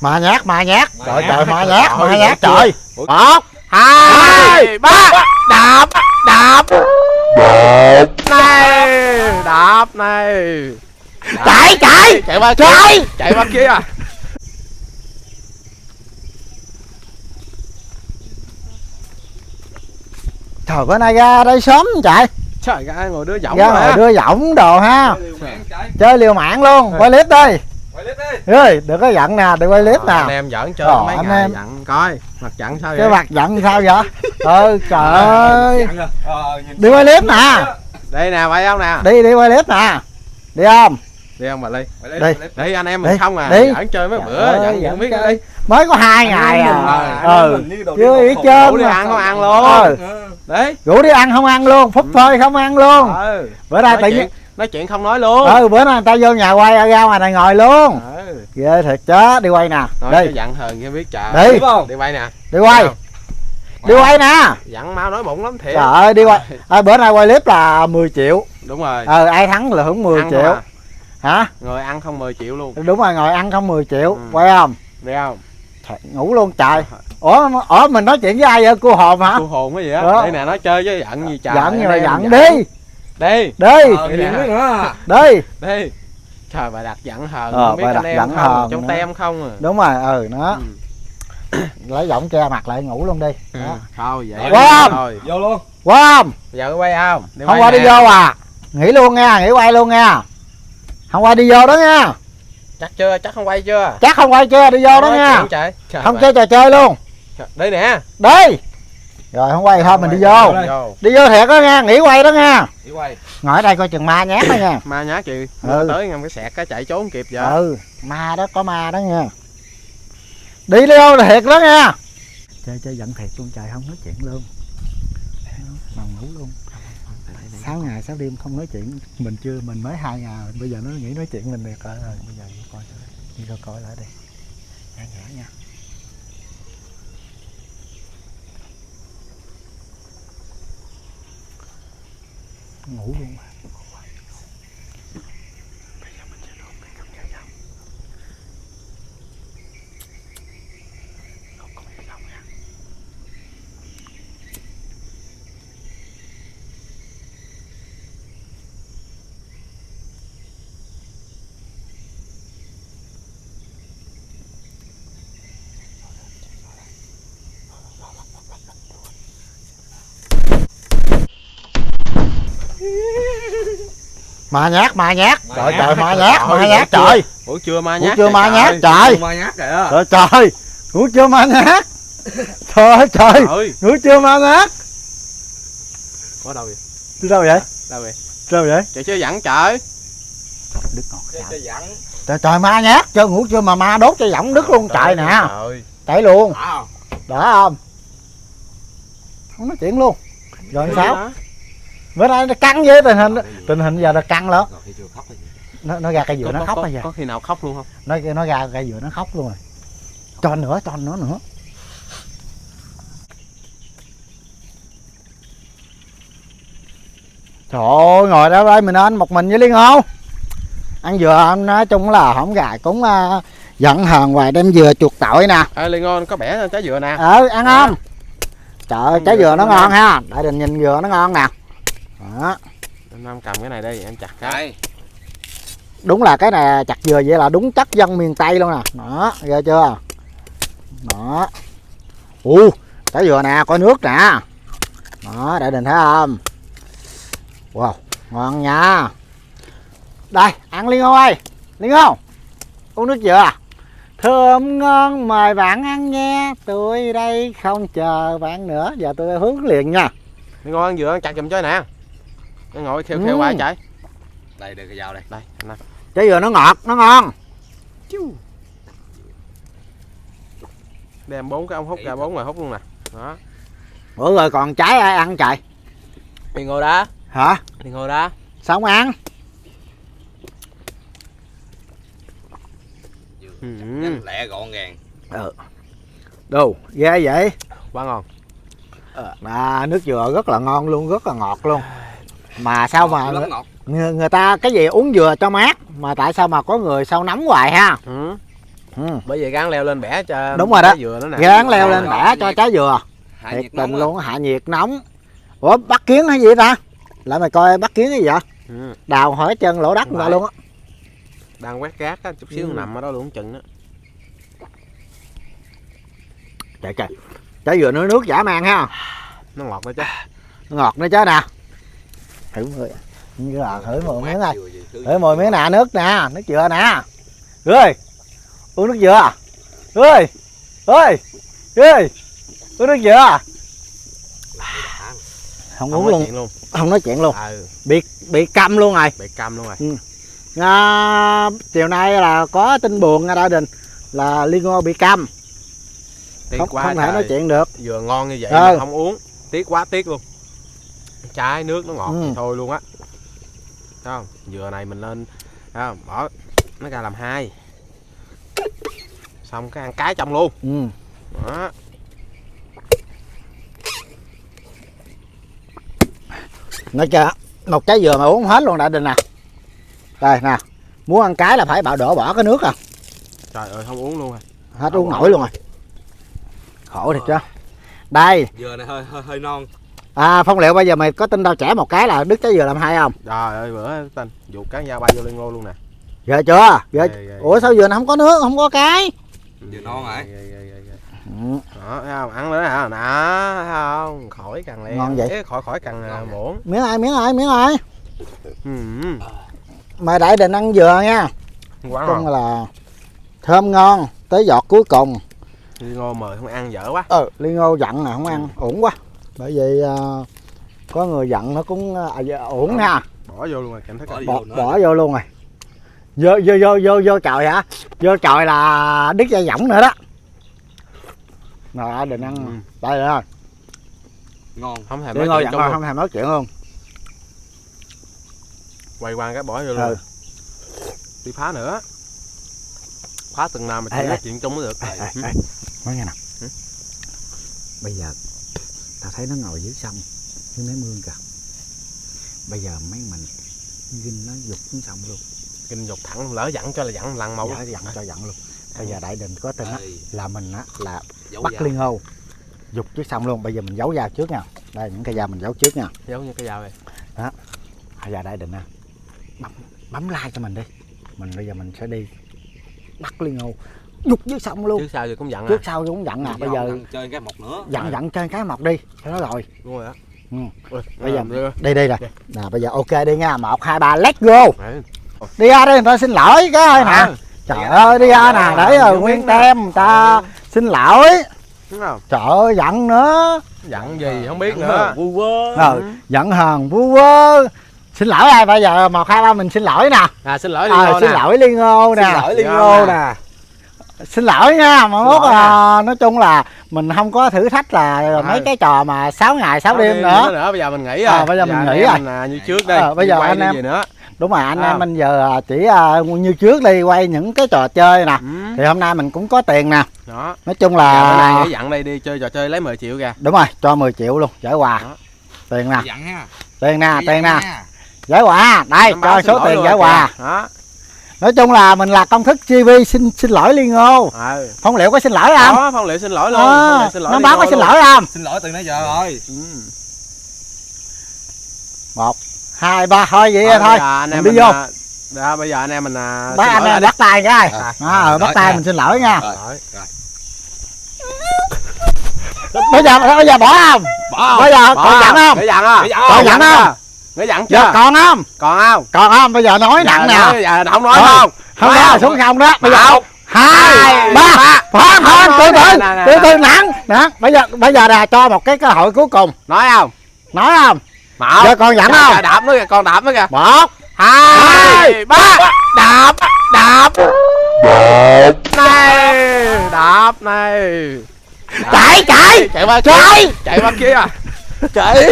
Ma nhát. Trời trời, ma nhát trời. 1 2 3. Đạp này. Chạy qua trời. Chạy qua kia à. Trời, bữa nay ra đây sớm chạy. Trời, ra ngồi đưa giọng Ra ngồi đưa giọng đồ ha. Chơi liều mạng luôn. Quay clip đi. Ơi, đừng có giận nè, đừng quay clip nè. Anh em giỡn chơi mấy anh ngày em. giận coi mặt giận sao vậy? Cái mặt giận sao vậy? Trời ơi. Đi quay clip nè. Đây nè, quay không nè? Đi quay clip nè. Đi không? Đi không bà Ly? Đi anh em mình không à. đi. Giỡn chơi mấy bữa giận không biết đi. Mới có 2 ngày à. Chưa ý Rủ trơn đi mà. ăn không ăn luôn. Đấy. Rủ đi ăn không ăn luôn, phút thôi không ăn luôn. Bữa nay tự nhiên nói chuyện không nói luôn. bữa nay người ta vô nhà quay ra ngoài này ngồi luôn. Ghê thiệt chứ. Đi quay nè. Nói giận hờn cho biết trời. Đi quay nè. Đi quay nè. Giận mau nói bụng lắm thiệt. Trời ơi, đi quay. Bữa nay quay clip là 10 triệu. Đúng rồi. Ai thắng là hưởng 10 triệu. Hả? Ngồi ăn không 10 triệu luôn. Đúng rồi, ngồi ăn không 10 triệu. Quay không? Đi không? Ngủ luôn trời. Ủa mình nói chuyện với ai vậy? Cô hồn hả? Cô hồn cái gì á? Đây nè, nói chơi với giận gì trời. Giận nhưng mà giận đi. Đi. Đi. Trời, bà đặt giận hờn không biết anh em không? Trong tem không à. Đúng rồi, nó. Lấy giọng che mặt lại ngủ luôn đi. Thôi vậy. Quá thôi. Vô luôn. Quá không? Giờ quay không? Không qua đi vô à? Nghỉ luôn nha, nghỉ quay luôn nha. Không qua đi vô đó nha. Chắc chưa? Chắc không quay chưa? Chắc không quay chưa? Đi vô đó nha. Không chơi trò chơi luôn. Đây nè. Đi. Rồi không quay thôi mình đi vô. Đi vô thiệt đó nha, nghỉ quay đó nha. Ngồi ở đây coi chừng ma nhát đó nha. Ma nhát chị. Tới ngâm cái sẹt cái chạy trốn kịp vậy. Ma đó, có ma đó nha. Đi vô thiệt đó nha. Chơi giận thiệt luôn trời, không nói chuyện luôn. Nằm ngủ luôn. 6 ngày 6 đêm không nói chuyện. Mình mới 2 ngày, bây giờ nó nghĩ nói chuyện mình được rồi. Bây giờ đi coi lại đi. Nhả nha. Ngủ luôn mà. Bây giờ mình sẽ đốt cái không nghe đâu. Không có nghe đâu nha. Ma nhát. Trời trời, ma nhát trời. Ngủ chưa ma nhát? Trời. Trời. Ngủ chưa ma nhát. Trời. Ngủ chưa ma nhát. Có đâu vậy? Đi đâu vậy? Đâu vậy? Trời chưa dặn trời. Đứt ngọt. Trời ma nhát, chơi ngủ chưa mà ma đốt cho giọng đứt luôn trời nè. Chạy luôn. Đã không? Không nói chuyện luôn. Rồi sao? Bữa nay nó căng với tình hình giờ nó căng lắm. Nó ra cây dừa nó khóc bây giờ. Có khi nào khóc luôn không? Nó ra cây dừa nó khóc luôn rồi. Cho nữa nữa. Trời ơi, ngồi đó đây mình ăn một mình với Liên không? Ăn dừa nói chung là hổng gà cũng giận hờn hoài đem dừa chuột tội nè. Liên ngon có bẻ trái dừa nè. Ăn không? Trời ơi, trái dừa nó ngon ha. Để Đình nhìn dừa nó ngon nè. Đó. Em cầm cái này đi, em chặt cái. Đúng là cái này chặt dừa vậy là đúng chất dân miền Tây luôn nè. Đó, ghê chưa? Đó. Trái dừa nè, coi nước nè. Đó, để Đình thấy không? Wow, ngon nha. Đây, ăn Liên ơi. Liên không? Uống nước dừa. Thơm ngon mời bạn ăn nha. Tôi đây không chờ bạn nữa. Giờ tôi hướng liền nha. Liên ngon ăn dừa, chặt giùm chơi nè. Nó ngồi khêu hoài chạy. Đây đưa cái dao đây. Đây, anh ăn. Trái dừa nó ngọt, nó ngon. Đem 4 cái ông hút ra 4 người hút luôn nè. Đó. Bữa rồi còn trái ai ăn trời? Liên ngồi đó. Hả? Liên ngồi đó. Sao không ăn? Lẹ gọn gàng. Đồ, ghê vậy? Quá ngon. Nước dừa rất là ngon luôn, rất là ngọt luôn. Mà sao mà người ta cái gì uống dừa cho mát mà tại sao mà có người sao nóng hoài ha? Bởi vì gán leo lên bẻ cho đúng rồi đó, trái dừa nữa nè. gán leo lên bẻ cho trái dừa. Hạ Thiệt nhiệt tình nóng luôn, hạ nhiệt nóng. Ủa bắt kiến hay gì ta? Lại mày coi bắt kiến cái gì vậy? Đào hỏi chân lỗ đất người ta luôn á. Đang quét rác á, chút xíu nằm ở đó luôn chừng đó. Trời trời, trái dừa nước nước dã man ha. Nó ngọt nữa chứ. Nó ngọt nữa chứ nè. Thử mười, như là thử một miếng này. Thử Thử một miếng nè, nước nè, nước dừa nè. Ơi, uống nước dừa. Ơi, ơi, ơi, uống nước dừa. Không uống nói luôn, không nói chuyện luôn. Ừ. Bị câm luôn rồi. Bị câm luôn rồi. Chiều nay là có tin buồn ở Đại Đình là Liên Ngô bị câm. Tiếc Không, quá không thể trời. nói chuyện được. Vừa ngon như vậy Ừ. mà không uống. Tiếc quá tiếc luôn. Trái nước nó ngọt thì thôi luôn á. Thấy không? Dừa này mình lên thấy không? Bỏ nó ra làm hai. Xong cái ăn cái trong luôn. Đó. Nói chưa, một trái dừa mà uống hết luôn Đại Đình nè. Đây nè, muốn ăn cái là phải đổ bỏ cái nước à. Trời ơi không uống luôn rồi. Hết uống nổi luôn rồi. Khổ thiệt chứ. Đây. Dừa này hơi non. Phong Liệu bây giờ mày có tin tao trẻ một cái là đứt trái dừa làm hai không? Trời ơi bữa tên dụ cán dao bay vô Liên Ngô luôn nè. Ghê chưa? Ghê. Ghê. Ủa sao dừa nó không có nước, không có cái? Dừa non hả? Đó, thấy không? Ăn nữa nè, đó, thấy không? Khỏi cần lẹ. Ngon vậy? Khỏi cần muỗng. Miếng ai. Ừ. Mày Đại Đình ăn dừa nha. Quá Chung ngon. là thơm ngon tới giọt cuối cùng. Liên Ngô mời không ăn dở quá. Liên Ngô giận nè, không ăn uổng quá. Bởi vì có người giận nó cũng uổng ha. Bỏ vô luôn rồi, cảm thấy Bỏ vô luôn rồi. Vô chòi hả? Vô chòi là đứt dây võng nữa đó. Rồi đừng ăn. Đây rồi. Ngon. Không thèm Liên nói Ngô chuyện giận chung không thèm nói chuyện luôn. Quay qua cái bỏ vô luôn. Đi phá nữa. Phá từng nào mà chỉ nói chuyện chung mới được. Nói nghe nè. Bây giờ tao thấy nó ngồi dưới sông dưới mấy mương kìa. Bây giờ mấy mình Vinh nó dục xuống sông luôn. Kinh dục thẳng lỡ dặn cho là dặn lần một. Dặn cho dặn luôn. Bây giờ Đại Đình có tin á là mình á là Giấu bắt dao. Liên Ngô dục trước sông luôn. Bây giờ mình giấu dao trước nha. Đây những cây dao mình giấu trước nha. Giấu như cái dao này. Đó. Bây giờ Đại Đình nè. Bấm like cho mình đi. Bây giờ mình sẽ đi bắt Liên Ngô dục dưới sông luôn. Trước sau gì cũng dặn. Trước sau cũng dặn nè. Bây giờ chơi cái mọc nữa. dặn trên cái mọc đi cho nó lòi. Đúng rồi đó. Bây giờ đi nè. Nè bây giờ ok đi nha. 1 2 3 let's go. Đi ra đây người ta xin lỗi cái nè. Trời ơi đi ra nè để rồi nguyên tem người ta xin lỗi. Đúng không? Trời ơi giận nữa. Giận gì không biết nữa. Giận hờn vu vơ. Xin lỗi ai bây giờ 1 2 3 mình xin lỗi nè. Xin lỗi Liên Ngô nè. Xin lỗi Liên Ngô nè. Xin lỗi Liên Ngô nè. Xin lỗi nha, mà mốt là nói chung là mình không có thử thách là mấy cái trò mà 6 ngày 6 đêm nữa. Bây giờ mình nghỉ rồi. Bây giờ mình nghỉ rồi. Mình như trước đây. Bây giờ anh em gì nữa. đúng rồi anh em mình giờ chỉ như trước đi quay những cái trò chơi nè. Thì hôm nay mình cũng có tiền nè. Đó. Nói chung Bữa nay là nghỉ dặn đây đi chơi trò chơi lấy 10 triệu kìa. đúng rồi, cho 10 triệu luôn, giải quà. Tiền nè. Dặn ha. Tiền nè. Giải quà, đây cho số tiền giải quà. Đó. Nói chung là mình là công thức TV xin lỗi Liên Ngô. Phong Liệu có xin lỗi không? Đó, Phong Liệu xin lỗi luôn. Nó báo có xin lỗi không? Xin lỗi từ nãy giờ rồi. 1 2 3 thôi vậy thôi. Anh em đi vô. Đó, bây giờ anh em mình Bác anh em bắt tay cái. Bắt tay mình xin lỗi nha. Bây giờ bỏ không? Bây giờ còn giận không? Nghỉ dặn không? Còn giận không? Nghỉ dặn Giờ chưa? còn không? Còn không? Bây giờ nói nặng nè. Bây giờ không nói không? Không nói xuống không đó. Bây giờ 1 2 3. Thôi từ từ nặng. Nè, bây giờ là cho một cái cơ hội cuối cùng. Nói không? Giờ còn giận không? Đạp nữa kìa, còn đạp nữa kìa. 1 2 3. Đạp. Đạp này. Chạy Chạy qua kia. Chạy.